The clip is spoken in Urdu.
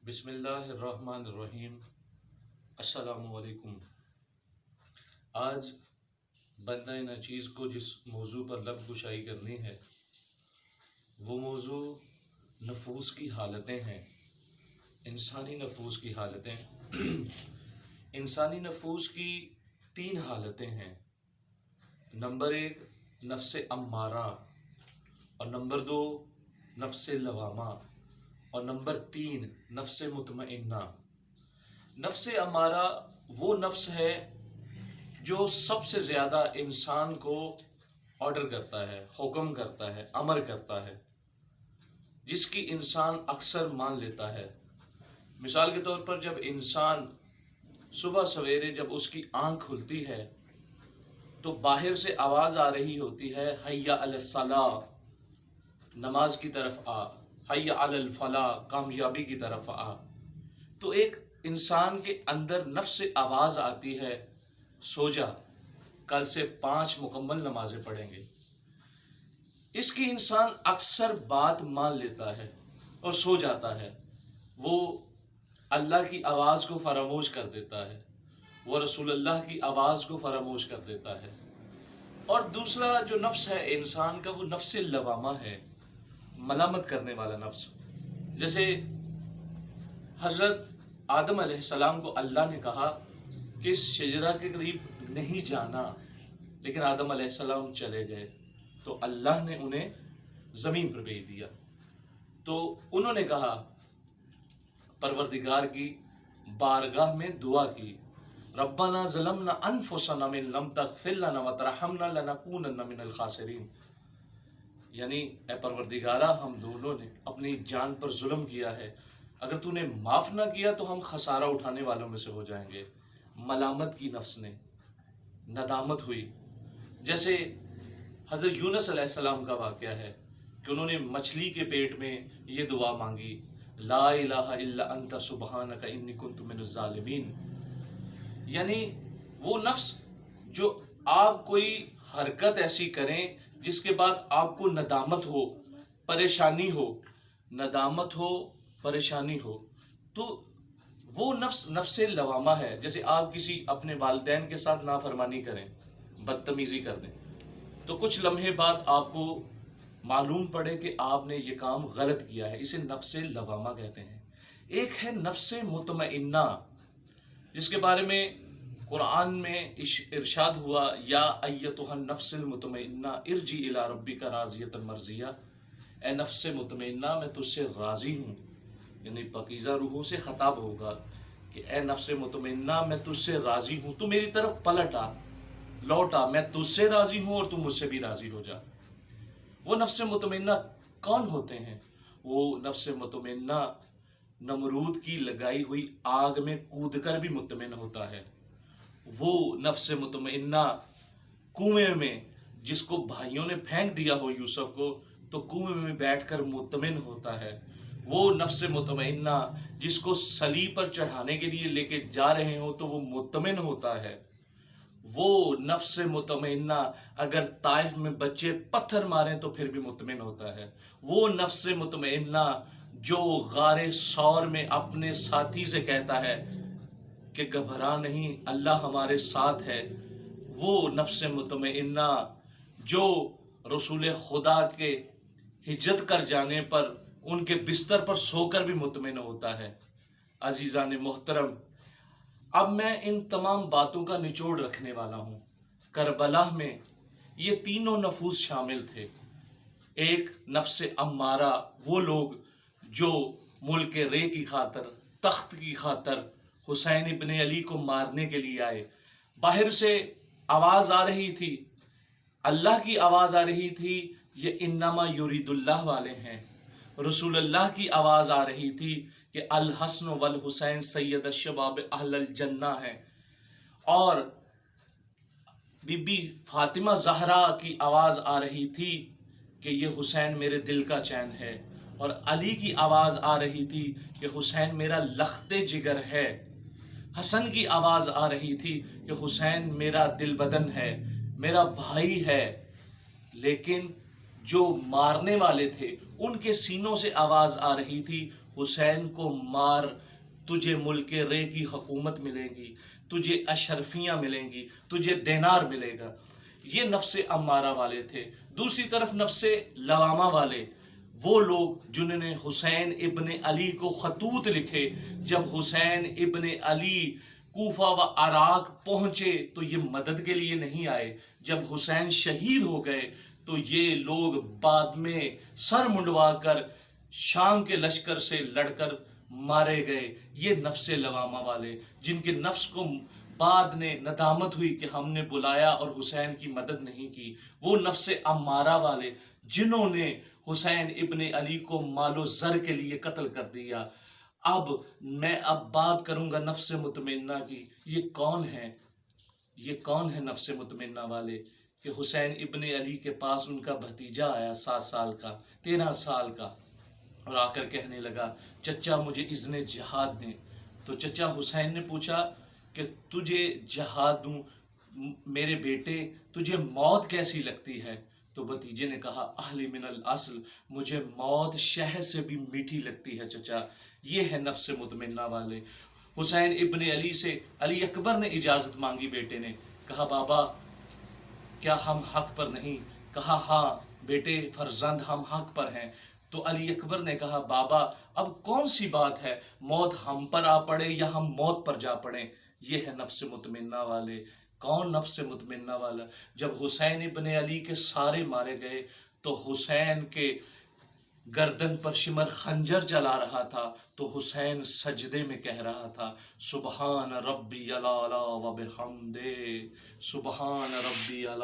بسم اللہ الرحمن الرحیم۔ السلام علیکم۔ آج بندہ ناچیز کو جس موضوع پر لب گشائی کرنی ہے وہ موضوع نفوس کی حالتیں ہیں، انسانی نفوس کی حالتیں۔ انسانی نفوس کی 3 حالتیں ہیں۔ نمبر 1 نفس امارہ، اور نمبر 2 نفس لوامہ، اور نمبر 3 نفس مطمئنہ۔ نفس امارہ وہ نفس ہے جو سب سے زیادہ انسان کو آرڈر کرتا ہے، حکم کرتا ہے، امر کرتا ہے، جس کی انسان اکثر مان لیتا ہے۔ مثال کے طور پر جب انسان صبح سویرے جب اس کی آنکھ کھلتی ہے تو باہر سے آواز آ رہی ہوتی ہے، حی علی الصلاۃ، نماز کی طرف آ، حی علی الفلاح، کامیابی کی طرف آ۔ تو ایک انسان کے اندر نفس آواز آتی ہے، سو جا، کل سے 5 مکمل نمازیں پڑھیں گے۔ اس کی انسان اکثر بات مان لیتا ہے اور سو جاتا ہے، وہ اللہ کی آواز کو فراموش کر دیتا ہے، وہ رسول اللہ کی آواز کو فراموش کر دیتا ہے۔ اور دوسرا جو نفس ہے انسان کا وہ نفس لوامہ ہے، ملامت کرنے والا نفس۔ جیسے حضرت آدم علیہ السلام کو اللہ نے کہا کہ اس شجرہ کے قریب نہیں جانا، لیکن آدم علیہ السلام چلے گئے تو اللہ نے انہیں زمین پر بھیج دیا۔ تو انہوں نے کہا، پروردگار کی بارگاہ میں دعا کی، ربنا ظلمنا انفسنا من لم تغفر لنا وترحمنا لنکونن من الخاسرین، یعنی اے پروردگارہ ہم دونوں نے اپنی جان پر ظلم کیا ہے، اگر تو نے معاف نہ کیا تو ہم خسارہ اٹھانے والوں میں سے ہو جائیں گے۔ ملامت کی نفس نے، ندامت ہوئی۔ جیسے حضرت یونس علیہ السلام کا واقعہ ہے کہ انہوں نے مچھلی کے پیٹ میں یہ دعا مانگی، لا الہ الا انت سبحانک انی کنت من الظالمین۔ یعنی وہ نفس جو آپ کوئی حرکت ایسی کریں جس کے بعد آپ کو ندامت ہو، پریشانی ہو، ندامت ہو، پریشانی ہو، تو وہ نفس نفس لوامہ ہے۔ جیسے آپ کسی اپنے والدین کے ساتھ نافرمانی کریں، بدتمیزی کر دیں، تو کچھ لمحے بعد آپ کو معلوم پڑے کہ آپ نے یہ کام غلط کیا ہے، اسے نفس لوامہ کہتے ہیں۔ ایک ہے نفس مطمئنہ، جس کے بارے میں قرآن میں ارشاد ہوا، یا ایتھا النفس المطمئنہ ارجعی الی ربک راضیۃ مرضیہ، اے نفس مطمئنہ میں تجھ سے راضی ہوں، یعنی پاکیزہ روحوں سے خطاب ہوگا کہ اے نفس مطمئنہ میں تجھ سے راضی ہوں، تو میری طرف پلٹ آ، لوٹ آ، میں تجھ سے راضی ہوں اور تو مجھ سے بھی راضی ہو جا۔ وہ نفس مطمئنہ کون ہوتے ہیں؟ وہ نفس مطمئنہ نمرود کی لگائی ہوئی آگ میں کود کر بھی مطمئن ہوتا ہے۔ وہ نفس مطمئنہ کنویں میں جس کو بھائیوں نے پھینک دیا ہو یوسف کو، تو کنویں میں بیٹھ کر مطمئن ہوتا ہے۔ وہ نفس مطمئنہ جس کو صلیب پر چڑھانے کے لیے لے کے جا رہے ہوں تو وہ مطمئن ہوتا ہے۔ وہ نفس مطمئنہ اگر طائف میں بچے پتھر ماریں تو پھر بھی مطمئن ہوتا ہے۔ وہ نفس مطمئنہ جو غار ثور میں اپنے ساتھی سے کہتا ہے کہ گھبرا نہیں، اللہ ہمارے ساتھ ہے۔ وہ نفس مطمئنہ جو رسول خدا کے ہجرت کر جانے پر ان کے بستر پر سو کر بھی مطمئن ہوتا ہے۔ عزیزان محترم، اب میں ان تمام باتوں کا نچوڑ رکھنے والا ہوں۔ کربلا میں یہ تینوں نفوس شامل تھے۔ ایک نفس امارہ، وہ لوگ جو ملک رے کی خاطر، تخت کی خاطر حسین ابن علی کو مارنے کے لیے آئے۔ باہر سے آواز آ رہی تھی، اللہ کی آواز آ رہی تھی، یہ انما یرید اللہ والے ہیں۔ رسول اللہ کی آواز آ رہی تھی کہ الحسن والحسین سید الشباب اہل الجنہ ہیں، اور بی بی فاطمہ زہرا کی آواز آ رہی تھی کہ یہ حسین میرے دل کا چین ہے، اور علی کی آواز آ رہی تھی کہ حسین میرا لخت جگر ہے۔ حسن کی آواز آ رہی تھی کہ حسین میرا دل بدن ہے، میرا بھائی ہے۔ لیکن جو مارنے والے تھے ان کے سینوں سے آواز آ رہی تھی، حسین کو مار، تجھے ملک رے کی حکومت ملے گی، تجھے اشرفیاں ملیں گی، تجھے دینار ملے گا۔ یہ نفس امارہ والے تھے۔ دوسری طرف نفس لوامہ والے، وہ لوگ جنہوں نے حسین ابن علی کو خطوط لکھے، جب حسین ابن علی کوفہ و عراق پہنچے تو یہ مدد کے لیے نہیں آئے، جب حسین شہید ہو گئے تو یہ لوگ بعد میں سر منڈوا کر شام کے لشکر سے لڑ کر مارے گئے۔ یہ نفس لوامہ والے، جن کے نفس کو بعد میں ندامت ہوئی کہ ہم نے بلایا اور حسین کی مدد نہیں کی۔ وہ نفس امارہ والے جنہوں نے حسین ابن علی کو مال و زر کے لیے قتل کر دیا۔ اب میں بات کروں گا نفس مطمئنہ کی۔ یہ کون ہے؟ یہ کون ہے نفس مطمئنہ والے؟ کہ حسین ابن علی کے پاس ان کا بھتیجا آیا 7 سال کا، 13 سال کا، اور آ کر کہنے لگا چچا مجھے اذن جہاد دیں۔ تو چچا حسین نے پوچھا کہ تجھے جہاد دوں میرے بیٹے، تجھے موت کیسی لگتی ہے؟ تو بھتیجے نے کہا اہلی من الاصل، مجھے موت شہد سے بھی میٹھی لگتی ہے چچا۔ یہ ہے نفس مطمئنہ والے۔ حسین ابن علی سے علی اکبر نے اجازت مانگی، بیٹے نے کہا بابا کیا ہم حق پر نہیں؟ کہا ہاں بیٹے فرزند ہم حق پر ہیں۔ تو علی اکبر نے کہا بابا اب کون سی بات ہے، موت ہم پر آ پڑے یا ہم موت پر جا پڑیں؟ یہ ہے نفس مطمئنہ والے۔ کون نفس مطمئنہ والا؟ جب حسین ابن علی کے سارے مارے گئے تو حسین کے گردن پر شمر خنجر چلا رہا تھا تو حسین سجدے میں کہہ رہا تھا سبحان ربی الاعلی و بحمدہ، سبحان ربی الاعلی